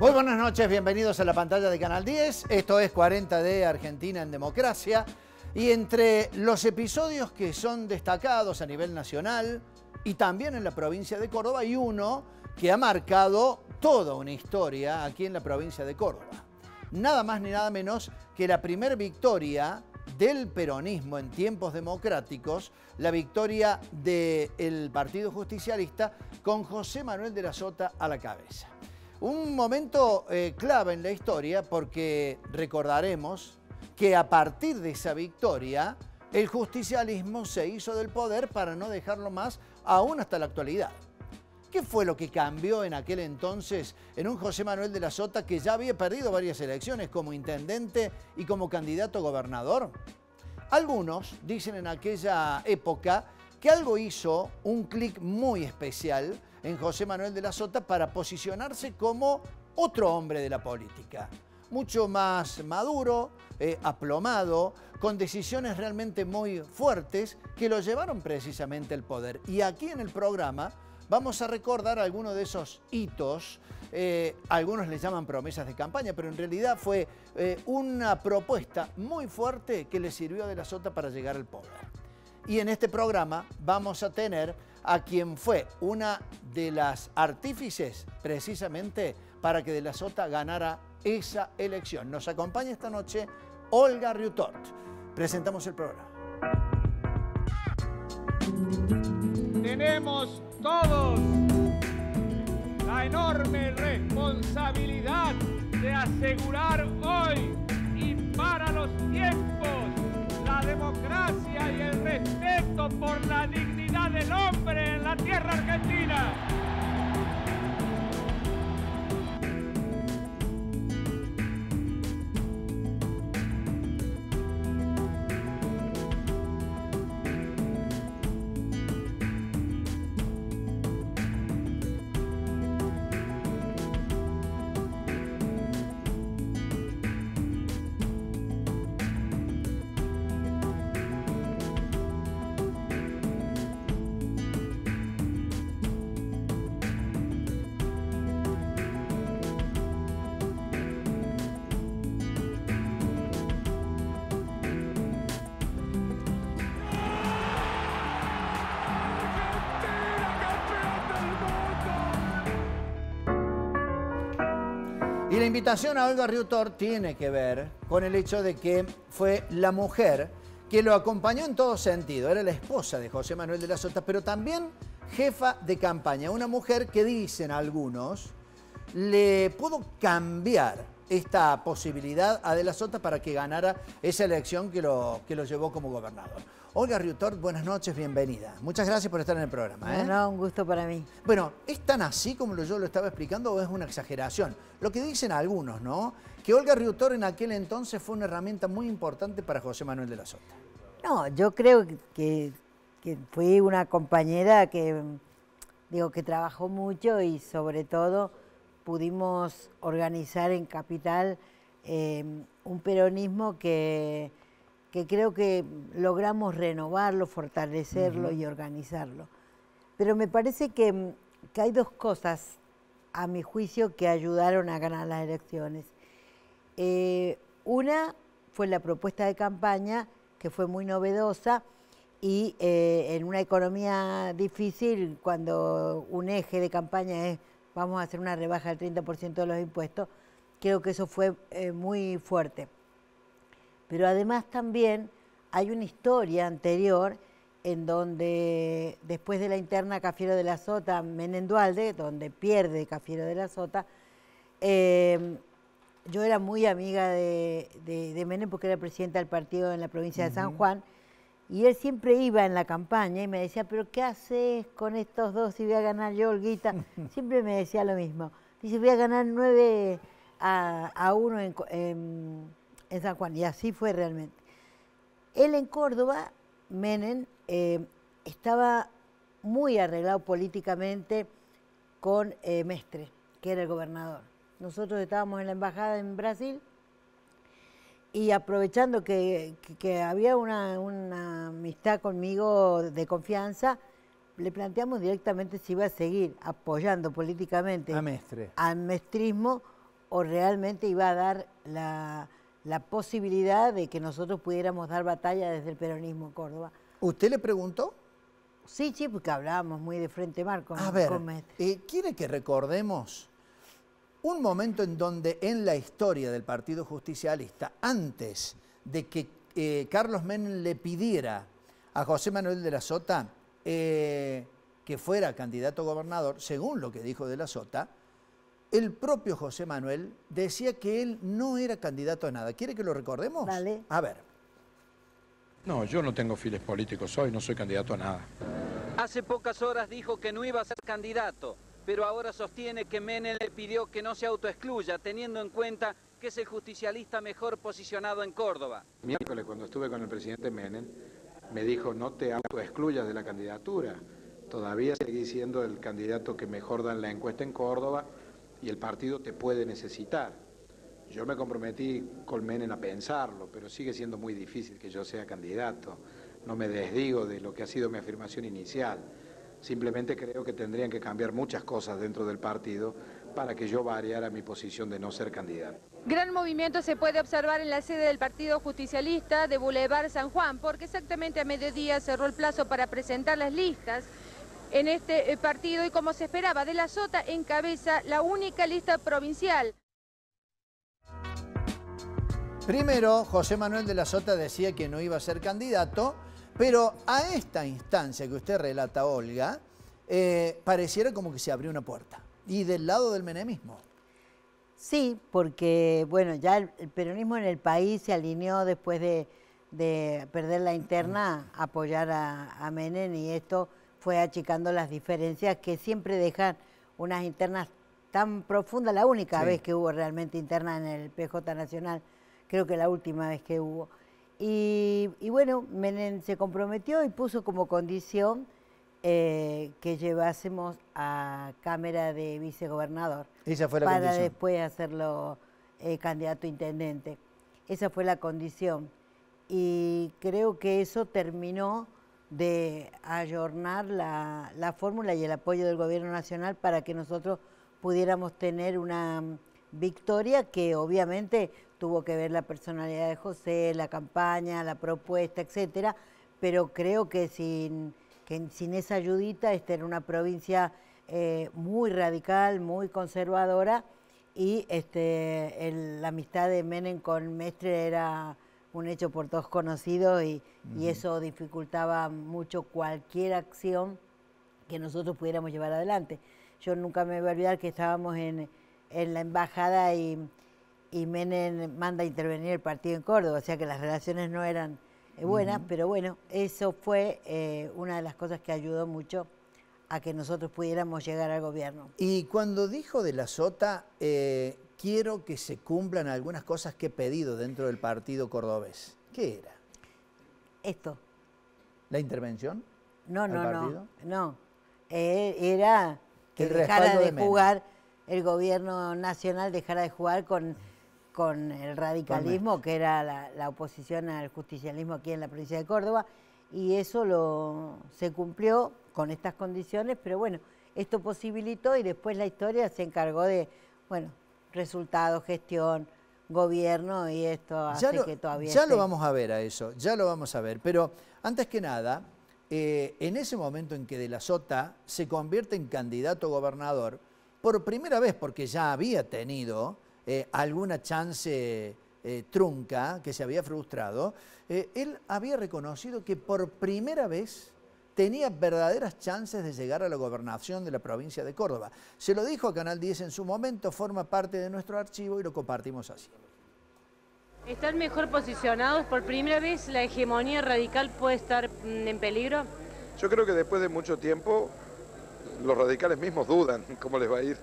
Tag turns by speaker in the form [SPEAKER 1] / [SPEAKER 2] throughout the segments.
[SPEAKER 1] Muy buenas noches, bienvenidos a la pantalla de Canal 10. Esto es 40D Argentina en Democracia. Y entre los episodios que son destacados a nivel nacional y también en la provincia de Córdoba, hay uno que ha marcado toda una historia aquí en la provincia de Córdoba. Nada más ni nada menos que la primer victoria del peronismo en tiempos democráticos, la victoria del Partido Justicialista con José Manuel de la Sota a la cabeza. Un momento clave en la historia porque recordaremos que a partir de esa victoria el justicialismo se hizo del poder para no dejarlo más aún hasta la actualidad. ¿Qué fue lo que cambió en aquel entonces en un José Manuel de la Sota que ya había perdido varias elecciones como intendente y como candidato a gobernador? Algunos dicen en aquella época que algo hizo un clic muy especial en José Manuel de la Sota para posicionarse como otro hombre de la política. Mucho más maduro, aplomado, con decisiones realmente muy fuertes que lo llevaron precisamente al poder. Y aquí en el programa vamos a recordar algunos de esos hitos. Algunos les llaman promesas de campaña, pero en realidad fue una propuesta muy fuerte que le sirvió a de la Sota para llegar al poder. Y en este programa vamos a tener a quien fue una de las artífices precisamente para que de la Sota ganara esa elección. Nos acompaña esta noche Olga Riutort. Presentamos el programa.
[SPEAKER 2] Tenemos todos la enorme responsabilidad de asegurar hoy y para los tiempos la democracia y el respeto por la dignidad del hombre en la tierra argentina.
[SPEAKER 1] Y la invitación a Olga Riutort tiene que ver con el hecho de que fue la mujer que lo acompañó en todo sentido. Era la esposa de José Manuel de la Sota, pero también jefa de campaña. Una mujer que dicen algunos le pudo cambiar esta posibilidad a de la Sota para que ganara esa elección que lo llevó como gobernador. Olga Riutort, buenas noches, bienvenida. Muchas gracias por estar en el programa.
[SPEAKER 3] No, un gusto para mí.
[SPEAKER 1] Bueno, ¿es tan así como yo lo estaba explicando o es una exageración? Lo que dicen algunos, ¿no? Que Olga Riutort en aquel entonces fue una herramienta muy importante para José Manuel de la Sota.
[SPEAKER 3] No, yo creo que fue una compañera que trabajó mucho y sobre todo pudimos organizar en Capital un peronismo que creo que logramos renovarlo, fortalecerlo y organizarlo. Pero me parece que hay dos cosas, a mi juicio, que ayudaron a ganar las elecciones. Una fue la propuesta de campaña, que fue muy novedosa, y en una economía difícil, cuando un eje de campaña es vamos a hacer una rebaja del 30% de los impuestos, creo que eso fue muy fuerte. Pero además también hay una historia anterior en donde después de la interna Cafiero de la Sota, Menem Duhalde, donde pierde Cafiero de la Sota, yo era muy amiga de Menem porque era presidenta del partido en la provincia de San Juan, y él siempre iba en la campaña y me decía, pero ¿qué haces con estos dos si voy a ganar yo, Olguita? Siempre me decía lo mismo. Dice, voy a ganar 9-1 en San Juan, y así fue realmente. Él en Córdoba, Menem, estaba muy arreglado políticamente con Mestre, que era el gobernador. Nosotros estábamos en la embajada en Brasil y aprovechando que había una amistad conmigo de confianza, le planteamos directamente si iba a seguir apoyando políticamente
[SPEAKER 1] a Mestre,
[SPEAKER 3] al mestrismo o realmente iba a dar la posibilidad de que nosotros pudiéramos dar batalla desde el peronismo en Córdoba.
[SPEAKER 1] ¿Usted le preguntó?
[SPEAKER 3] Sí, porque hablábamos muy de frente mar con
[SPEAKER 1] A ver,
[SPEAKER 3] con Mestre.
[SPEAKER 1] ¿quiere que recordemos un momento en donde en la historia del Partido Justicialista, antes de que Carlos Menem le pidiera a José Manuel de la Sota que fuera candidato a gobernador, según lo que dijo de la Sota, el propio José Manuel decía que él no era candidato a nada? ¿Quiere que lo recordemos?
[SPEAKER 3] Dale.
[SPEAKER 1] A ver.
[SPEAKER 4] No, yo no tengo fines políticos hoy, no soy candidato a nada.
[SPEAKER 5] Hace pocas horas dijo que no iba a ser candidato, pero ahora sostiene que Menem le pidió que no se autoexcluya, teniendo en cuenta que es el justicialista mejor posicionado en Córdoba.
[SPEAKER 4] Miércoles, cuando estuve con el presidente Menem, me dijo: no te autoexcluyas de la candidatura. Todavía seguís siendo el candidato que mejor da en la encuesta en Córdoba y el partido te puede necesitar. Yo me comprometí con Menem a pensarlo, pero sigue siendo muy difícil que yo sea candidato. No me desdigo de lo que ha sido mi afirmación inicial. Simplemente creo que tendrían que cambiar muchas cosas dentro del partido para que yo variara mi posición de no ser candidato.
[SPEAKER 6] Gran movimiento se puede observar en la sede del Partido Justicialista de Boulevard San Juan, porque exactamente a mediodía cerró el plazo para presentar las listas en este partido y, como se esperaba, de la Sota encabeza la única lista provincial.
[SPEAKER 1] Primero, José Manuel de la Sota decía que no iba a ser candidato, pero a esta instancia que usted relata, Olga, pareciera como que se abrió una puerta. Y del lado del menemismo.
[SPEAKER 3] Sí, porque bueno, ya el peronismo en el país se alineó después de perder la interna a apoyar a Menem, y esto fue achicando las diferencias que siempre dejan unas internas tan profundas. La única vez que hubo realmente interna en el PJ Nacional, creo que la última vez que hubo. Y bueno, Menem se comprometió y puso como condición que llevásemos a Cámara de vicegobernador.
[SPEAKER 1] Esa fue la
[SPEAKER 3] para
[SPEAKER 1] condición.
[SPEAKER 3] Después hacerlo candidato a intendente. Esa fue la condición. Y creo que eso terminó de ayornar la fórmula y el apoyo del gobierno nacional para que nosotros pudiéramos tener una victoria que obviamente tuvo que ver la personalidad de José, la campaña, la propuesta, etcétera, pero creo que sin esa ayudita era una provincia muy radical, muy conservadora, y la amistad de Menem con Mestre era un hecho por todos conocido, y eso dificultaba mucho cualquier acción que nosotros pudiéramos llevar adelante. Yo nunca me voy a olvidar que estábamos en la embajada y Menem manda a intervenir el partido en Córdoba, o sea que las relaciones no eran buenas, pero bueno, eso fue una de las cosas que ayudó mucho a que nosotros pudiéramos llegar al gobierno.
[SPEAKER 1] Y cuando dijo de la Sota, quiero que se cumplan algunas cosas que he pedido dentro del partido cordobés. ¿Qué era?
[SPEAKER 3] Esto.
[SPEAKER 1] ¿La intervención?
[SPEAKER 3] No. Era que
[SPEAKER 1] El
[SPEAKER 3] dejara
[SPEAKER 1] respaldo
[SPEAKER 3] de
[SPEAKER 1] de
[SPEAKER 3] jugar, el gobierno nacional dejara de jugar con el radicalismo, que era la oposición al justicialismo aquí en la provincia de Córdoba, y eso se cumplió con estas condiciones, pero bueno, esto posibilitó, y después la historia se encargó de, bueno, resultados, gestión, gobierno, y esto hace que todavía
[SPEAKER 1] Ya lo vamos a ver a eso, ya lo vamos a ver, pero antes que nada, en ese momento en que de la Sota se convierte en candidato a gobernador, por primera vez, porque ya había tenido alguna chance trunca que se había frustrado, él había reconocido que por primera vez tenía verdaderas chances de llegar a la gobernación de la provincia de Córdoba. Se lo dijo a Canal 10 en su momento, forma parte de nuestro archivo y lo compartimos así.
[SPEAKER 7] ¿Están mejor posicionados? ¿Por primera vez la hegemonía radical puede estar en peligro?
[SPEAKER 4] Yo creo que después de mucho tiempo los radicales mismos dudan cómo les va a ir.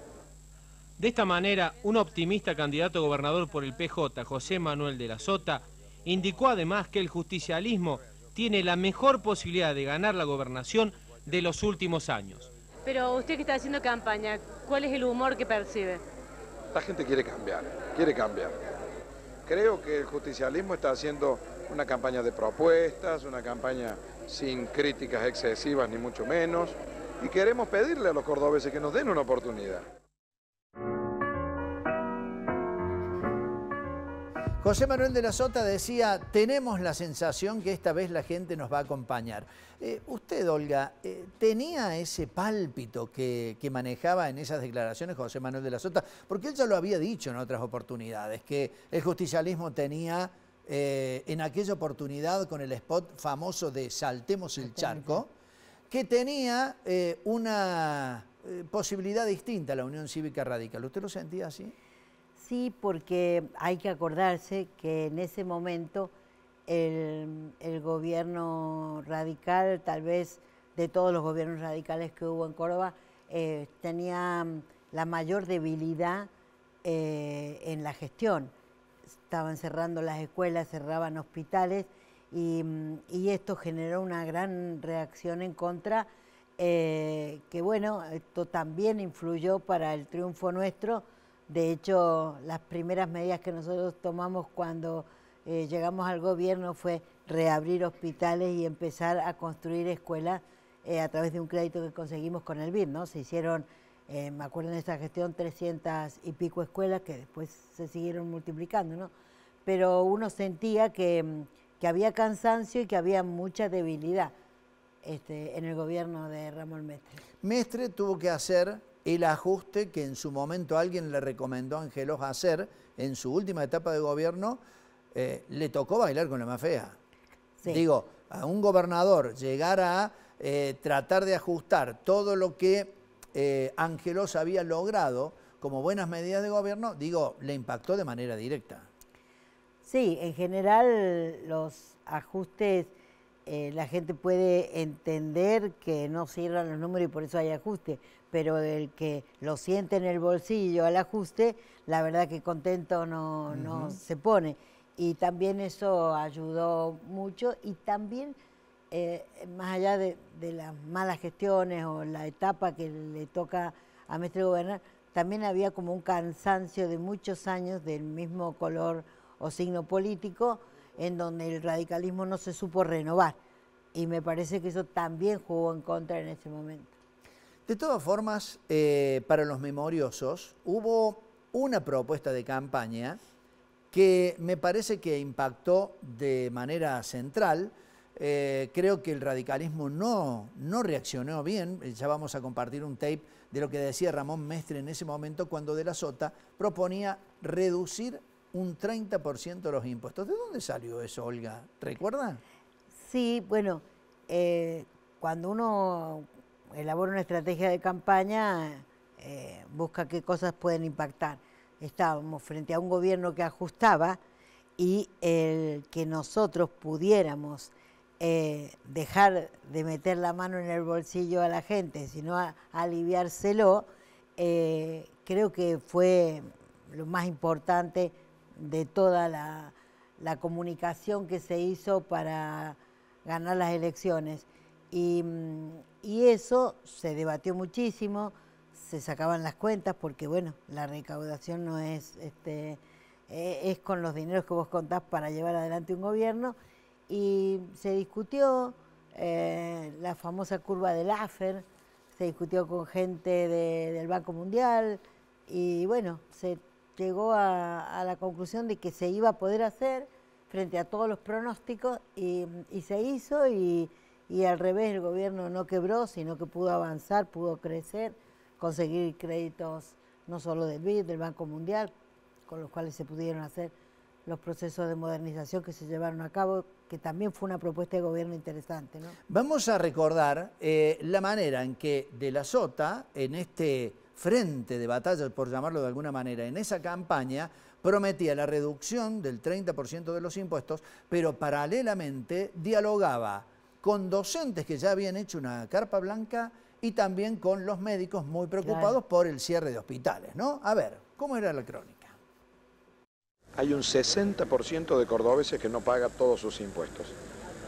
[SPEAKER 8] De esta manera, un optimista candidato a gobernador por el PJ, José Manuel de la Sota, indicó además que el justicialismo tiene la mejor posibilidad de ganar la gobernación de los últimos años.
[SPEAKER 7] Pero usted que está haciendo campaña, ¿cuál es el humor que percibe?
[SPEAKER 4] La gente quiere cambiar, quiere cambiar. Creo que el justicialismo está haciendo una campaña de propuestas, una campaña sin críticas excesivas ni mucho menos, y queremos pedirle a los cordobeses que nos den una oportunidad.
[SPEAKER 1] José Manuel de la Sota decía, tenemos la sensación que esta vez la gente nos va a acompañar. Usted, Olga, ¿tenía ese pálpito que manejaba en esas declaraciones José Manuel de la Sota? Porque él ya lo había dicho en otras oportunidades, que el justicialismo tenía, en aquella oportunidad con el spot famoso de Saltemos el Charco, que tenía una posibilidad distinta a la Unión Cívica Radical. ¿Usted lo sentía así?
[SPEAKER 3] Sí, porque hay que acordarse que en ese momento el gobierno radical, tal vez de todos los gobiernos radicales que hubo en Córdoba, tenía la mayor debilidad en la gestión. Estaban cerrando las escuelas, cerraban hospitales y esto generó una gran reacción en contra, que bueno, esto también influyó para el triunfo nuestro. De hecho, las primeras medidas que nosotros tomamos cuando llegamos al gobierno fue reabrir hospitales y empezar a construir escuelas a través de un crédito que conseguimos con el BID, ¿no? Se hicieron, me acuerdo en esa gestión, 300 y pico escuelas que después se siguieron multiplicando, ¿no? Pero uno sentía que había cansancio y que había mucha debilidad en el gobierno de Ramón Mestre.
[SPEAKER 1] Mestre tuvo que hacer el ajuste que en su momento alguien le recomendó a Angelos hacer en su última etapa de gobierno. Le tocó bailar con la más fea. Sí. Digo, a un gobernador llegar a tratar de ajustar todo lo que Angelos había logrado como buenas medidas de gobierno, digo, le impactó de manera directa.
[SPEAKER 3] Sí, en general los ajustes, la gente puede entender que no cierran los números y por eso hay ajuste, pero el que lo siente en el bolsillo al ajuste, la verdad que contento no se pone. Y también eso ayudó mucho y también, más allá de las malas gestiones o la etapa que le toca a Mestre gobernar, también había como un cansancio de muchos años del mismo color o signo político, en donde el radicalismo no se supo renovar. Y me parece que eso también jugó en contra en ese momento.
[SPEAKER 1] De todas formas, para los memoriosos, hubo una propuesta de campaña que me parece que impactó de manera central. Creo que el radicalismo no reaccionó bien. Ya vamos a compartir un tape de lo que decía Ramón Mestre en ese momento cuando de la Sota proponía reducir un 30% de los impuestos. ¿De dónde salió eso, Olga? ¿Recuerda?
[SPEAKER 3] Sí, bueno, cuando uno elabora una estrategia de campaña, busca qué cosas pueden impactar. Estábamos frente a un gobierno que ajustaba y el que nosotros pudiéramos dejar de meter la mano en el bolsillo a la gente, sino aliviárselo, creo que fue lo más importante de toda la comunicación que se hizo para ganar las elecciones. Y eso se debatió muchísimo, se sacaban las cuentas porque, bueno, la recaudación no es, es con los dineros que vos contás para llevar adelante un gobierno, y se discutió la famosa curva del Laffer, se discutió con gente del Banco Mundial, y bueno, se llegó a la conclusión de que se iba a poder hacer frente a todos los pronósticos, y se hizo, y al revés, el gobierno no quebró, sino que pudo avanzar, pudo crecer, conseguir créditos no solo del BID, del Banco Mundial, con los cuales se pudieron hacer los procesos de modernización que se llevaron a cabo, que también fue una propuesta de gobierno interesante, ¿no?
[SPEAKER 1] Vamos a recordar la manera en que de la Sota, en este frente de batalla, por llamarlo de alguna manera, en esa campaña, prometía la reducción del 30% de los impuestos, pero paralelamente dialogaba con docentes que ya habían hecho una carpa blanca y también con los médicos muy preocupados por el cierre de hospitales, ¿no? A ver, ¿cómo era la crónica?
[SPEAKER 4] Hay un 60% de cordobeses que no paga todos sus impuestos.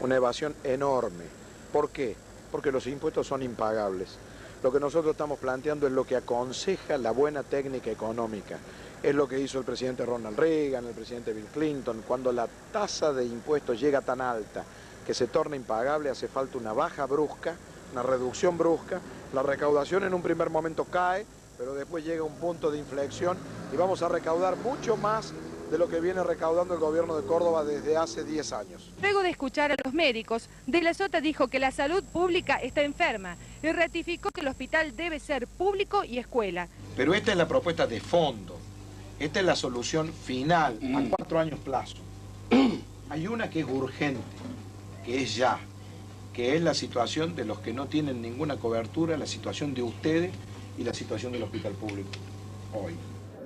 [SPEAKER 4] Una evasión enorme. ¿Por qué? Porque los impuestos son impagables. Lo que nosotros estamos planteando es lo que aconseja la buena técnica económica. Es lo que hizo el presidente Ronald Reagan, el presidente Bill Clinton. Cuando la tasa de impuestos llega tan alta que se torna impagable, hace falta una baja brusca, una reducción brusca. La recaudación en un primer momento cae, pero después llega un punto de inflexión y vamos a recaudar mucho más de lo que viene recaudando el gobierno de Córdoba desde hace 10 años.
[SPEAKER 6] Luego de escuchar a los médicos, De la Sota dijo que la salud pública está enferma y ratificó que el hospital debe ser público y escuela.
[SPEAKER 4] Pero esta es la propuesta de fondo, esta es la solución final a 4 años plazo. Hay una que es urgente, que es ya, que es la situación de los que no tienen ninguna cobertura, la situación de ustedes y la situación del hospital público hoy.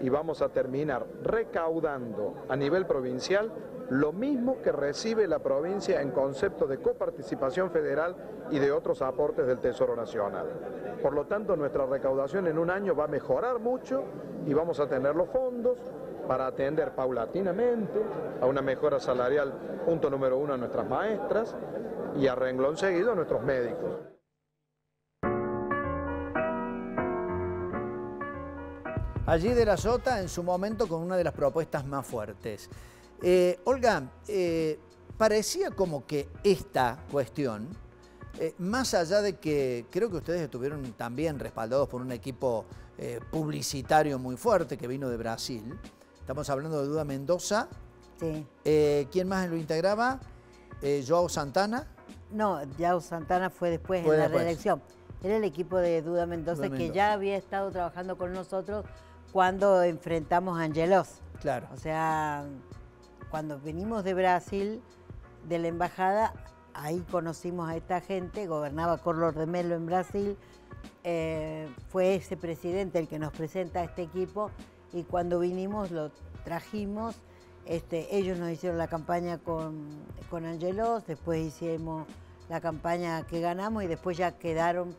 [SPEAKER 4] Y vamos a terminar recaudando a nivel provincial lo mismo que recibe la provincia en concepto de coparticipación federal y de otros aportes del Tesoro Nacional. Por lo tanto, nuestra recaudación en un año va a mejorar mucho y vamos a tener los fondos para atender paulatinamente a una mejora salarial, punto número 1, a nuestras maestras y a renglón seguido a nuestros médicos.
[SPEAKER 1] Allí De la Sota en su momento con una de las propuestas más fuertes. Olga, parecía como que esta cuestión, más allá de que creo que ustedes estuvieron también respaldados por un equipo publicitario muy fuerte que vino de Brasil, estamos hablando de Duda Mendoza.
[SPEAKER 3] Sí.
[SPEAKER 1] ¿Quién más lo integraba? ¿Joao Santana?
[SPEAKER 3] No, Joao Santana fue después en la reelección. Era el equipo de Duda Mendoza que ya había estado trabajando con nosotros cuando enfrentamos a Angelos.
[SPEAKER 1] Claro.
[SPEAKER 3] O sea, cuando venimos de Brasil, de la embajada, ahí conocimos a esta gente, gobernaba Carlos de Melo en Brasil, fue ese presidente el que nos presenta a este equipo y cuando vinimos lo trajimos, ellos nos hicieron la campaña con Angelos, después hicimos la campaña que ganamos y después ya quedaron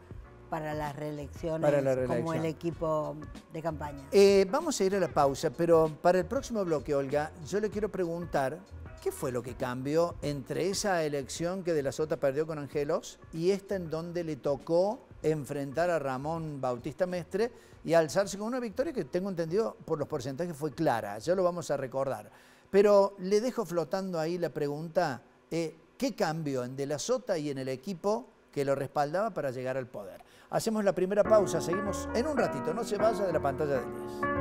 [SPEAKER 3] para las reelecciones como el equipo de campaña.
[SPEAKER 1] Vamos a ir a la pausa, pero para el próximo bloque, Olga, yo le quiero preguntar qué fue lo que cambió entre esa elección que De la Sota perdió con Angelos y esta en donde le tocó enfrentar a Ramón Bautista Mestre y alzarse con una victoria que tengo entendido por los porcentajes fue clara, ya lo vamos a recordar. Pero le dejo flotando ahí la pregunta, ¿qué cambió en De la Sota y en el equipo que lo respaldaba para llegar al poder? Hacemos la primera pausa, seguimos en un ratito, no se vaya de la pantalla del 10.